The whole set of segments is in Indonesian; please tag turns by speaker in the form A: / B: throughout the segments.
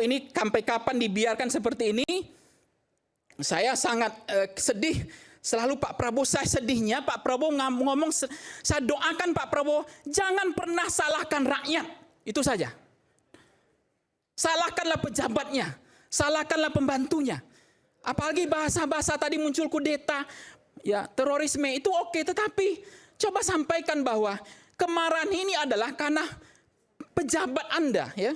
A: Ini sampai kapan dibiarkan seperti ini? Saya sangat sedih. Selalu Pak Prabowo, saya sedihnya Pak Prabowo ngomong, saya doakan Pak Prabowo jangan pernah salahkan rakyat. Itu saja. Salahkanlah pejabatnya, salahkanlah pembantunya. Apalagi bahasa-bahasa tadi muncul kudeta, ya terorisme itu oke, tetapi coba sampaikan bahwa kemarahan ini adalah karena pejabat Anda, ya.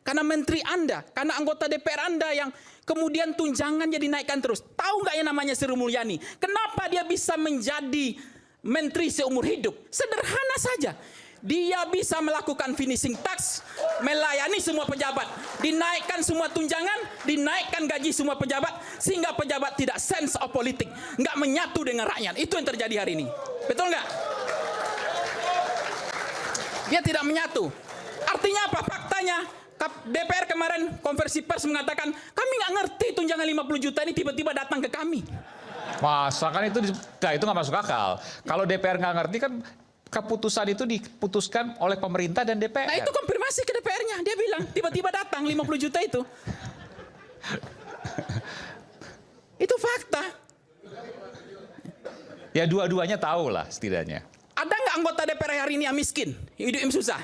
A: Karena menteri Anda, karena anggota DPR Anda yang kemudian tunjangan jadi naikkan terus. Tahu nggak yang namanya Sri Mulyani? Kenapa dia bisa menjadi menteri seumur hidup? Sederhana saja. Dia bisa melakukan finishing tax, melayani semua pejabat, dinaikkan semua tunjangan, dinaikkan gaji semua pejabat, sehingga pejabat tidak sense of politik, nggak menyatu dengan rakyat. Itu yang terjadi hari ini. Betul nggak? Dia tidak menyatu. Artinya apa? Faktanya, DPR kemarin konversi pers mengatakan, kami nggak ngerti tunjangan 50 juta ini tiba-tiba datang ke kami.
B: Masa kan itu nggak masuk akal. Kalau DPR nggak ngerti kan keputusan itu diputuskan oleh pemerintah dan DPR.
A: Nah itu konfirmasi ke DPR-nya. Dia bilang tiba-tiba datang 50 juta itu. Itu fakta.
B: Ya dua-duanya tahu lah setidaknya.
A: Ada nggak anggota DPR hari ini yang miskin? Hidup yang susah?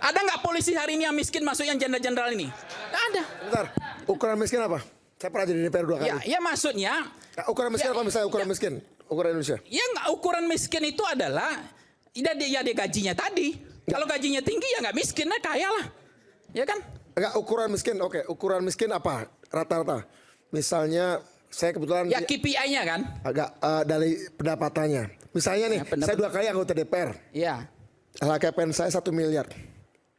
A: Ada nggak polisi hari ini yang miskin masuk yang jenderal-jenderal ini? Nggak ada.
C: Bentar, ukuran miskin apa? Saya pernah jadi DPR 2 kali.
A: Ya maksudnya.
C: Ukuran miskin apa misalnya ukuran miskin? Ukuran Indonesia?
A: Ya nggak, ukuran miskin itu adalah dia gajinya tadi. Kalau gajinya tinggi ya nggak miskin, lah kaya lah. Ya kan?
C: Enggak, ukuran miskin, oke. Ukuran miskin apa? Rata-rata. Misalnya saya kebetulan...
A: Ya KPI-nya kan?
C: Agak dari pendapatannya. Misalnya nih, saya 2 kali anggota DPR.
A: Iya.
C: LHKPN saya 1 miliar.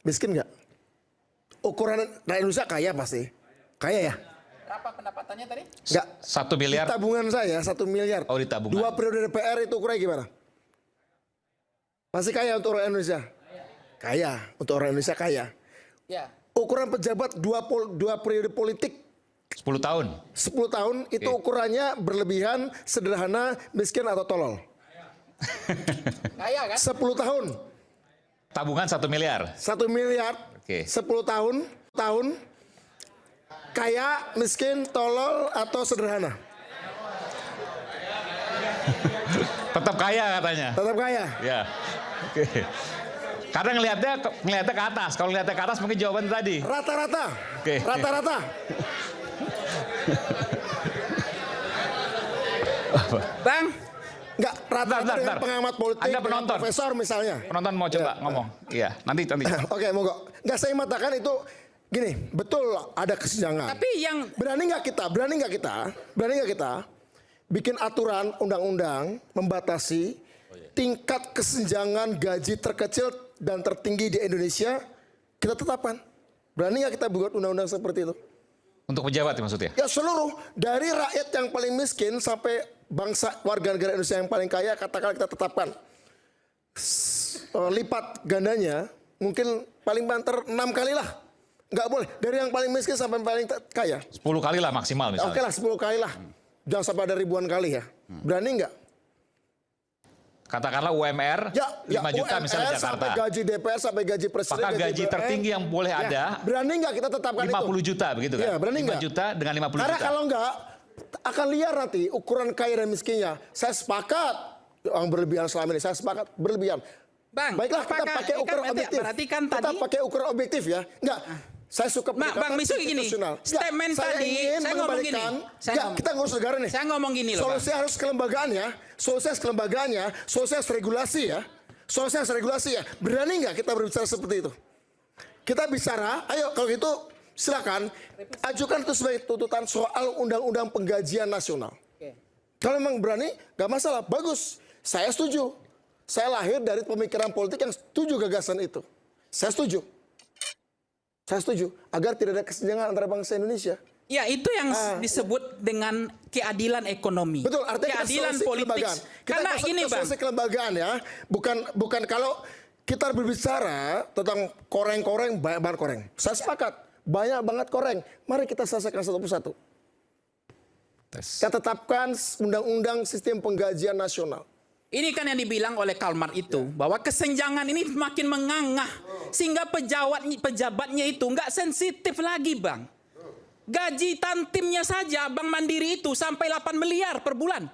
C: Miskin nggak? Ukuran rakyat Indonesia kaya pasti. Kaya ya?
A: Berapa pendapatannya tadi?
C: Enggak.
B: 1 miliar.
C: Di tabungan saya 1 miliar.
B: Oh, di tabungan.
C: 2 periode DPR itu ukurannya gimana? Masih kaya untuk orang Indonesia? Kaya. Untuk orang Indonesia kaya.
A: Ya.
C: Ukuran pejabat 2 periode politik
B: 10 tahun.
C: 10 tahun itu ukurannya berlebihan, sederhana, miskin atau tolol.
A: Kaya kan?
C: 10 tahun.
B: Tabungan 1 miliar.
C: 1 miliar.
B: Oke.
C: 10 tahun. Kaya, miskin, tolol atau sederhana?
B: Tetap kaya katanya.
C: Tetap kaya.
B: Ya. Oke. Karena ngelihatnya ke atas. Kalau ngelihatnya ke atas mungkin jawaban tadi.
C: Rata-rata.
B: Oke.
C: Rata-rata.
A: Bang.
C: Enggak, rata-rata dengan pengamat politik,
B: Anda penonton.
C: profesor misalnya.
B: Penonton mau coba ngomong. Iya, nanti.
C: Oke, monggo. Enggak, saya mengatakan itu gini, betul ada kesenjangan.
A: Tapi yang
C: berani nggak kita bikin aturan undang-undang membatasi tingkat kesenjangan gaji terkecil dan tertinggi di Indonesia, kita tetapkan. Berani nggak kita buat undang-undang seperti itu?
B: Untuk pejabat maksudnya?
C: Ya seluruh, dari rakyat yang paling miskin sampai bangsa warga negara Indonesia yang paling kaya, katakan kita tetapkan. Lipat gandanya, mungkin paling banter 6 kali lah. Nggak boleh, dari yang paling miskin sampai yang paling kaya.
B: 10 kali lah maksimal misalnya.
C: Oke lah, 10 kali lah. Jangan sampai ada ribuan kali ya. Berani nggak?
B: Katakanlah UMR 5 juta misalnya
C: UMR
B: Jakarta.
C: Sampai gaji DPR, sampai gaji presiden.
B: Maka gaji tertinggi yang boleh ada.
C: Berani nggak kita tetapkan
B: 50 juta begitu kan?
C: Ya, berani
B: 5
C: nggak?
B: juta dengan 50 juta.
C: Karena kalau nggak, akan liar nanti ukuran kaya dan miskinnya. Saya sepakat, yang berlebihan selama ini, saya sepakat berlebihan.
A: Bang,
C: baiklah kita pakai ukuran objektif.
A: Perhatikan
C: kita
A: tadi.
C: pakai ukuran objektif ya. Enggak. Saya suka
A: Bang Misu gini, statement tadi, saya ngomong gini.
C: Kita ngurus negara nih.
A: Saya ngomong gini loh,
C: solusi harus kelembagaannya, solusi harus regulasi ya. Solusi harus regulasi ya. Berani nggak kita berbicara seperti itu? Kita bicara, ayo kalau gitu silakan ajukan itu sebagai tuntutan soal undang-undang penggajian nasional. Kalau memang berani, nggak masalah, bagus. Saya setuju. Saya lahir dari pemikiran politik yang setuju gagasan itu. Saya setuju. Agar tidak ada kesenjangan antara bangsa Indonesia.
A: Ya itu yang disebut dengan keadilan ekonomi.
C: Betul, artinya
A: keadilan politik.
C: Karena ini Bang, kelembagaan ya, bukan kalau kita berbicara tentang koreng-koreng, banyak banget koreng. Saya sepakat, banyak banget koreng. Mari kita selesaikan satu persatu. Kita tetapkan undang-undang sistem penggajian nasional.
A: Ini kan yang dibilang oleh Karl Marx itu, bahwa kesenjangan ini makin mengangah, sehingga pejabatnya itu nggak sensitif lagi, Bang. Gaji tantimnya saja Bank Mandiri itu sampai 8 miliar per bulan.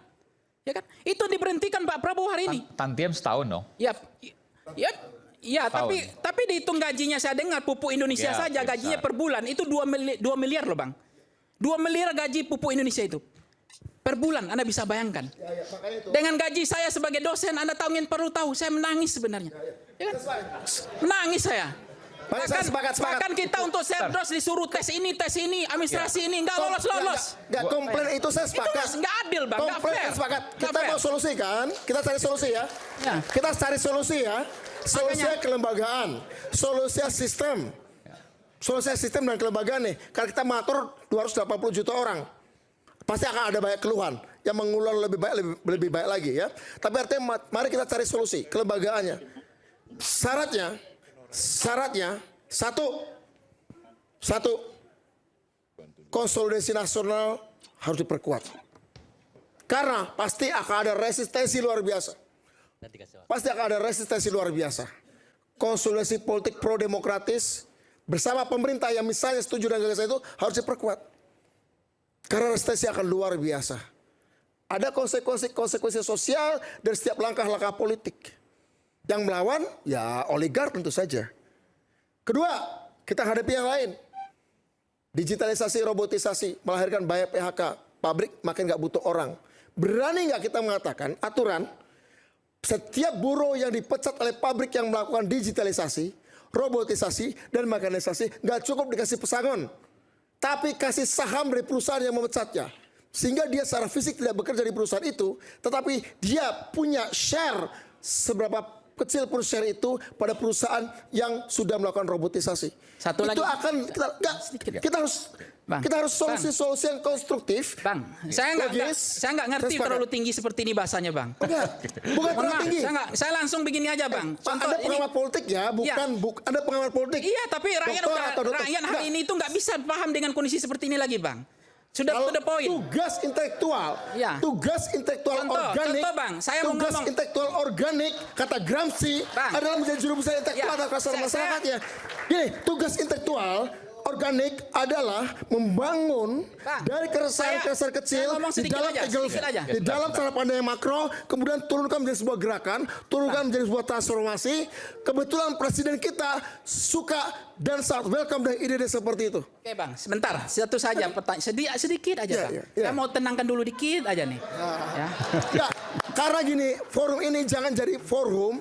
A: Ya kan? Itu diberhentikan Pak Prabowo hari ini.
B: Tantiem setahun dong.
A: Ya, tapi dihitung gajinya, saya dengar pupuk Indonesia
B: Ya,
A: saja gajinya per bulan itu 2 miliar loh, Bang. 2 miliar gaji pupuk Indonesia itu. Per bulan, Anda bisa bayangkan. Dengan gaji saya sebagai dosen, Anda tahu yang perlu tahu, saya menangis sebenarnya. Ya kan? Menangis saya. Bahkan kita untuk Serdos disuruh tes ini, administrasi ini, nggak lolos.
C: Nggak komplain itu saya sepakat.
A: Itu nggak adil, Bang. Nggak
C: Komplain
A: fair.
C: sepakat.
A: Nggak
C: Kita
A: fair.
C: mau solusi kan? Kita cari solusi ya.
A: Ya.
C: Kita cari solusi ya. Solusi kelembagaan, solusi sistem. Solusi sistem dan kelembagaan nih. Kalau kita mengatur 280 juta orang, pasti akan ada banyak keluhan yang mengulang lebih baik lagi ya. Tapi artinya mari kita cari solusi kelembagaannya. Syaratnya satu konsolidasi nasional harus diperkuat. Karena pasti akan ada resistensi luar biasa. Konsolidasi politik pro-demokratis bersama pemerintah yang misalnya setuju dengan gagasan itu harus diperkuat. Karena resistensi akan luar biasa. Ada konsekuensi sosial dari setiap langkah-langkah politik. Yang melawan, ya oligark tentu saja. Kedua, kita hadapi yang lain. Digitalisasi, robotisasi, melahirkan banyak PHK. Pabrik makin nggak butuh orang. Berani nggak kita mengatakan aturan, setiap buruh yang dipecat oleh pabrik yang melakukan digitalisasi, robotisasi, dan mekanisasi, nggak cukup dikasih pesangon. Tapi kasih saham dari perusahaan yang memecatnya. Sehingga dia secara fisik tidak bekerja di perusahaan itu, tetapi dia punya share seberapa kecil pun share itu pada perusahaan yang sudah melakukan robotisasi.
A: Satu
C: itu
A: lagi.
C: akan kita harus solusi yang konstruktif.
A: Bang, saya nggak ngerti terlalu tinggi seperti ini bahasanya, Bang.
C: Bukan terlalu tinggi.
A: Saya langsung begini aja, Bang.
C: Contoh Anda pengamat politik ya, Anda pengamat politik.
A: Iya, tapi rakyat hari ini itu nggak bisa paham dengan kondisi seperti ini lagi, Bang. Sudah to the point.
C: Tugas intelektual organik.
A: Contoh, Bang, saya mau ngomong.
C: Intelektual organik, kata Gramsci,
A: Bang,
C: adalah menjadi juru bicara intelektual atas dasar masyarakatnya. Gini, tugas intelektual organik adalah membangun dari keresahan kecil di dalam cara pandang yang makro, kemudian turunkan menjadi sebuah gerakan, turunkan menjadi sebuah transformasi. Kebetulan presiden kita suka dan sangat welcome dengan ide-ide seperti itu.
A: Oke, Bang, sebentar, satu saja pertanyaan sedikit aja, Bang. Saya mau tenangkan dulu dikit aja nih.
C: Ya, karena gini, forum ini jangan jadi forum.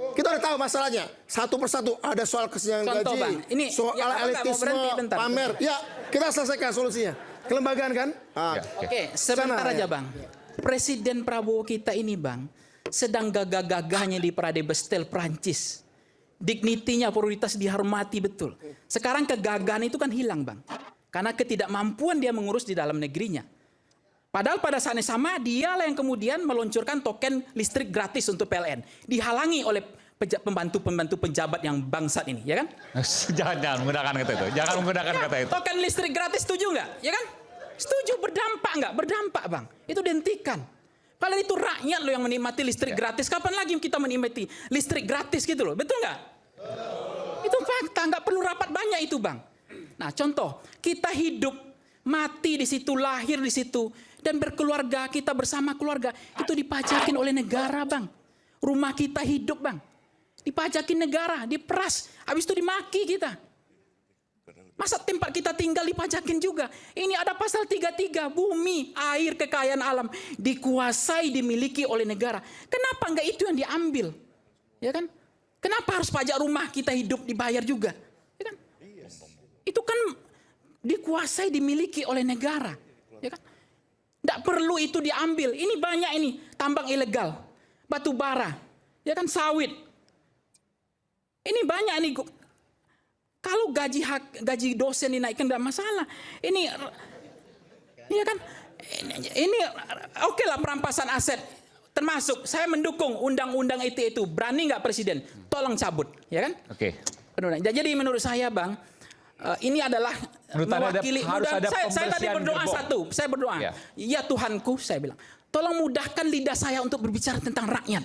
C: Kita udah tahu masalahnya. Satu persatu ada soal kesenjangan gaji,
A: Bang. Ini
C: soal elitisme, pamer. Ya, kita selesaikan solusinya. Kelembagaan kan?
A: Oke, sebentar aja, Bang. Presiden Prabowo kita ini, Bang, sedang gagah-gagahnya di Parade Bestel Prancis. Dignitinya, prioritas dihormati betul. Sekarang kegagahan itu kan hilang, Bang. Karena ketidakmampuan dia mengurus di dalam negerinya. Padahal pada saat yang sama dialah yang kemudian meluncurkan token listrik gratis untuk PLN. Dihalangi oleh pembantu-pembantu pejabat yang bangsat ini, ya kan?
B: Jangan menggunakan kata itu. Jangan menggunakan kata itu.
A: Token listrik gratis setuju nggak? Ya kan? Setuju, berdampak nggak? Berdampak, Bang. Itu dihentikan. Kalian itu rakyat loh yang menikmati listrik gratis. Kapan lagi kita menikmati listrik gratis gitu loh? Betul nggak? Itu fakta, nggak perlu rapat banyak itu, Bang. Nah, contoh, kita hidup, mati di situ, lahir di situ, dan berkeluarga, kita bersama keluarga, itu dipajakin oleh negara, Bang. Rumah kita hidup, Bang. Dipajakin negara, diperas, habis itu dimaki kita. Masa tempat kita tinggal dipajakin juga. Ini ada pasal 33, bumi, air, kekayaan alam dikuasai, dimiliki oleh negara. Kenapa enggak itu yang diambil? Ya kan? Kenapa harus pajak rumah kita hidup dibayar juga? Ya kan? Itu kan dikuasai, dimiliki oleh negara. Ya kan? Enggak perlu itu diambil. Ini banyak ini tambang ilegal, batu bara, ya kan, sawit. Ini banyak nih. Kalau gaji dosen dinaikkan tidak masalah. Ini ya kan? Ini oke lah perampasan aset. Termasuk saya mendukung undang-undang ITE itu. Berani nggak presiden? Tolong cabut, ya kan?
B: Oke.
A: Jadi menurut saya, Bang, ini adalah
B: Menurut Anda
A: mewakili.
B: harus ada
A: Saya tadi
B: pembersihan
A: berdoa
B: gerbong.
A: satu. Saya berdoa.
B: Ya.
A: Ya Tuhanku, saya bilang, tolong mudahkan lidah saya untuk berbicara tentang rakyat.